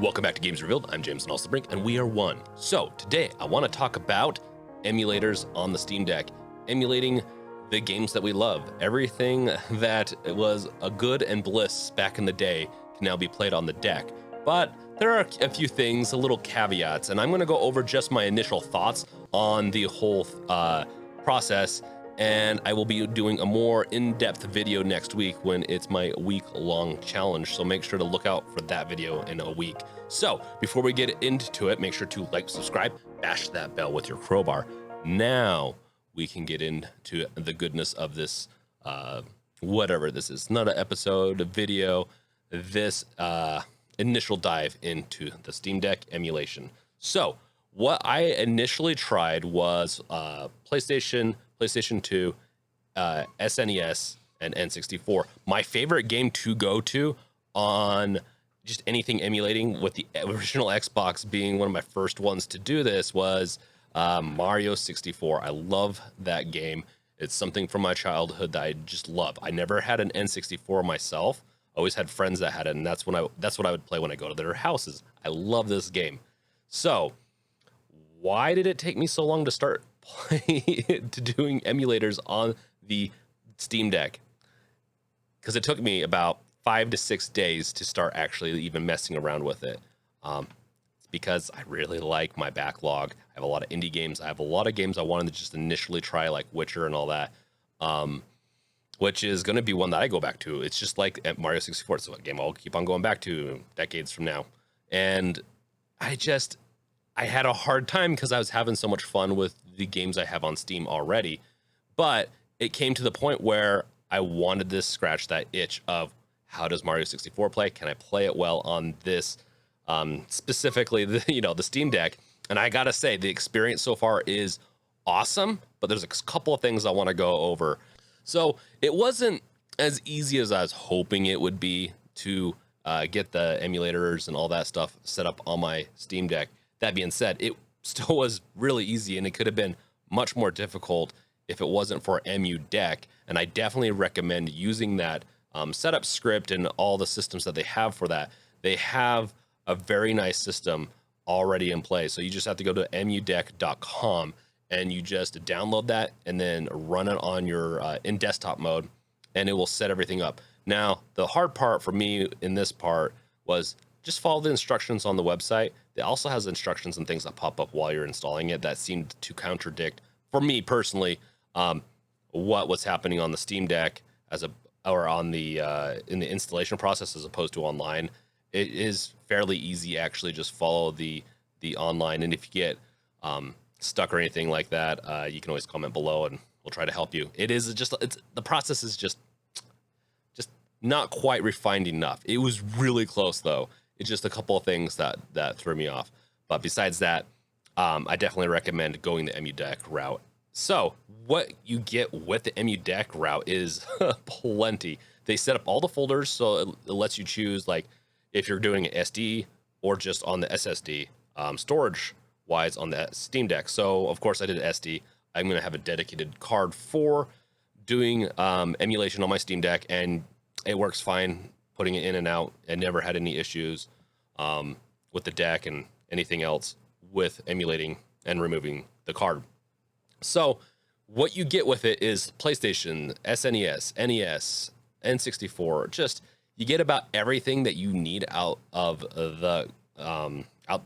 Welcome back to Games Revealed. I'm James Brink, and we are one. So today I want to talk about emulators on the Steam Deck, emulating the games that we love. Everything that was a good and bliss back in the day can now be played on the deck. But there are a few things, a little caveats, and I'm going to go over just my initial thoughts on the whole process. And I will be doing a more in-depth video next week when it's my week-long challenge. So make sure to look out for that video in a week. So before we get into it, make sure to like, subscribe, bash that bell with your crowbar. Now we can get into the goodness of this, whatever this is. Not an episode, a video, this initial dive into the Steam Deck emulation. So what I initially tried was PlayStation 2, SNES, and N64. My favorite game to go to on just anything emulating, with the original Xbox being one of my first ones to do this, was Mario 64. I love that game. It's something from my childhood that I just love. I never had an N64 myself. I always had friends that had it, and that's what I would play when I go to their houses. I love this game. So why did it take me so long to start doing emulators on the Steam Deck? Because it took me about 5 to 6 days to start actually even messing around with it. It's because I really like my backlog. I have a lot of indie games. I have a lot of games I wanted to just initially try, like Witcher and all that, which is going to be one that I go back to. It's just like at Mario 64. It's a game I'll keep on going back to decades from now. And I had a hard time because I was having so much fun with the games I have on Steam already. But it came to the point where I wanted to scratch that itch of, how does Mario 64 play? Can I play it well on this, specifically the Steam Deck? And I gotta say, the experience so far is awesome, but there's a couple of things I want to go over. So it wasn't as easy as I was hoping it would be to get the emulators and all that stuff set up on my Steam Deck. That being said, it still was really easy, and it could have been much more difficult if it wasn't for EmuDeck. And I definitely recommend using that setup script and all the systems that they have for that. They have a very nice system already in place. So you just have to go to emudeck.com and you just download that and then run it on your in desktop mode, and it will set everything up. Now, the hard part for me in this part was just follow the instructions on the website. It also has instructions and things that pop up while you're installing it that seemed to contradict, for me personally, what was happening on the Steam Deck on the in the installation process as opposed to online. It is fairly easy, actually. Just follow the online, and if you get stuck or anything like that, you can always comment below, and we'll try to help you. The process is just not quite refined enough. It was really close though. It's just a couple of things that threw me off. But besides that, I definitely recommend going the EmuDeck route. So what you get with the EmuDeck route is plenty. They set up all the folders, so it lets you choose, like, if you're doing an SD or just on the SSD, storage wise on the Steam Deck. So of course I did SD. I'm going to have a dedicated card for doing emulation on my Steam Deck, and it works fine putting it in and out. I never had any issues with the deck and anything else with emulating and removing the card. So what you get with it is PlayStation, SNES, NES, N64. Just, you get about everything that you need out of the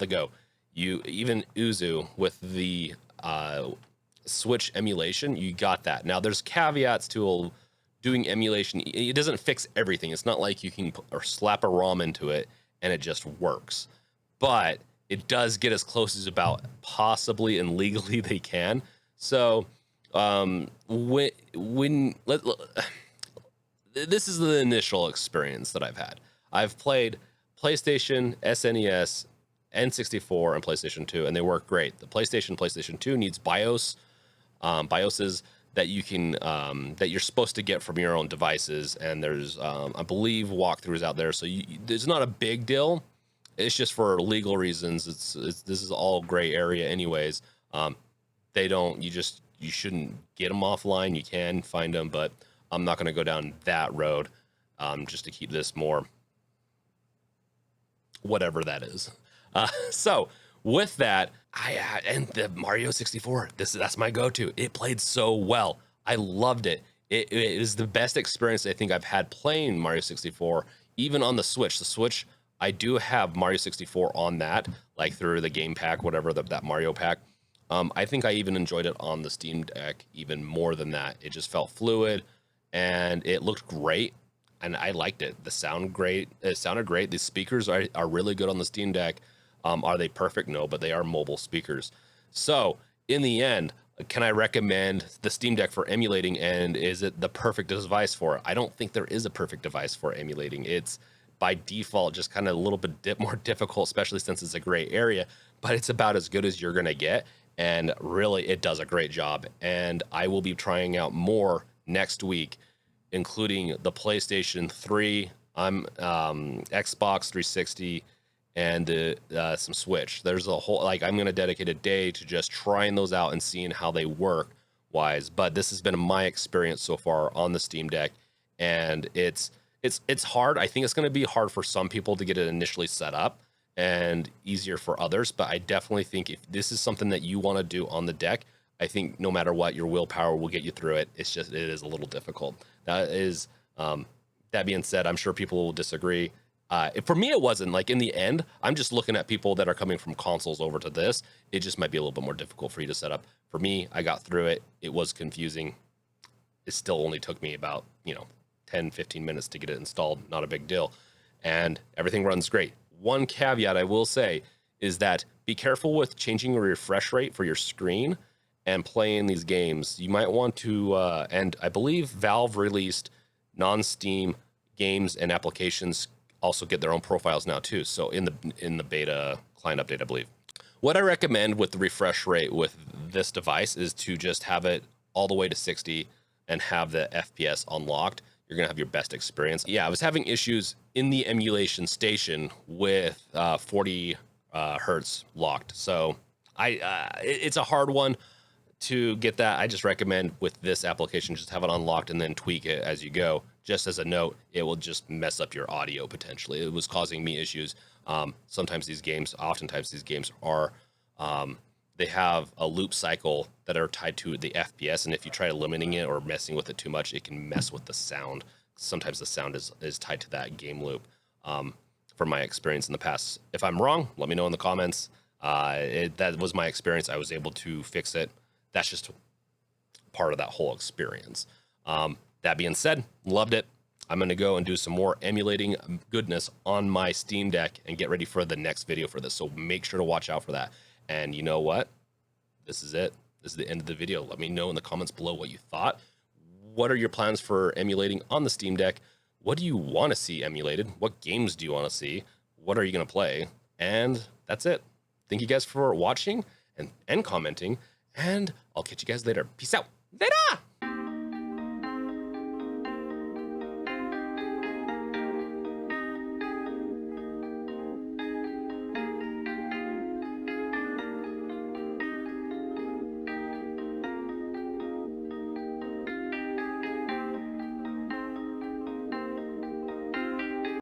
go. You even Uzu with the Switch emulation, you got that. Now there's caveats to doing emulation. It doesn't fix everything. It's not like you can slap a ROM into it and it just works, but it does get as close as about possibly and legally they can. So this is the initial experience that I've had. I've played PlayStation, SNES, N64, and PlayStation 2, and they work great. The PlayStation 2 needs BIOSes that you can that you're supposed to get from your own devices, and there's I believe walkthroughs out there. So there's not a big deal. It's just for legal reasons. This is all gray area, anyways. You shouldn't get them offline. You can find them, but I'm not going to go down that road, just to keep this more whatever that is. So with that, and the Mario 64, that's my go-to. It played so well. I loved it. It is the best experience I think I've had playing Mario 64, even on the Switch. The Switch, I do have Mario 64 on that, like through the game pack, whatever, that Mario pack. I think I even enjoyed it on the Steam Deck even more than that. It just felt fluid and it looked great. And I liked it. The sound great. It sounded great. The speakers are really good on the Steam Deck. Are they perfect? No, but they are mobile speakers. So in the end, can I recommend the Steam Deck for emulating, and is it the perfect device for it? I don't think there is a perfect device for emulating. It's by default just kind of a little bit more difficult, especially since it's a gray area, but it's about as good as you're going to get. And really, it does a great job. And I will be trying out more next week, including the PlayStation 3, Xbox 360, and some Switch. There's a whole, like, I'm going to dedicate a day to just trying those out and seeing how they work wise. But this has been my experience so far on the Steam Deck, and it's hard. I think it's going to be hard for some people to get it initially set up and easier for others. But I definitely think if this is something that you want to do on the deck, I think no matter what, your willpower will get you through it. It's just, it is a little difficult. That being said, I'm sure people will disagree. For me, it wasn't. Like, in the end, I'm just looking at people that are coming from consoles over to this. It just might be a little bit more difficult for you to set up. For me, I got through it. It was confusing. It still only took me about, 10, 15 minutes to get it installed. Not a big deal. And everything runs great. One caveat I will say is that be careful with changing your refresh rate for your screen and playing these games. You might want to, and I believe Valve released non-Steam games and applications also get their own profiles now too. So in the beta client update, I believe. What I recommend with the refresh rate with this device is to just have it all the way to 60 and have the FPS unlocked. You're gonna have your best experience. Yeah, I was having issues in the emulation station with 40 hertz locked. So it's a hard one to get that. I just recommend with this application, just have it unlocked and then tweak it as you go. Just as a note, it will just mess up your audio potentially. It was causing me issues. Oftentimes these games are, they have a loop cycle that are tied to the FPS. And if you try limiting it or messing with it too much, it can mess with the sound. Sometimes the sound is tied to that game loop. From my experience in the past, if I'm wrong, let me know in the comments. That was my experience. I was able to fix it. That's just part of that whole experience. That being said, loved it. I'm going to go and do some more emulating goodness on my Steam Deck and get ready for the next video for this. So make sure to watch out for that. And you know what? This is it. This is the end of the video. Let me know in the comments below what you thought. What are your plans for emulating on the Steam Deck? What do you want to see emulated? What games do you want to see? What are you going to play? And that's it. Thank you guys for watching and commenting. And I'll catch you guys later. Peace out. Later!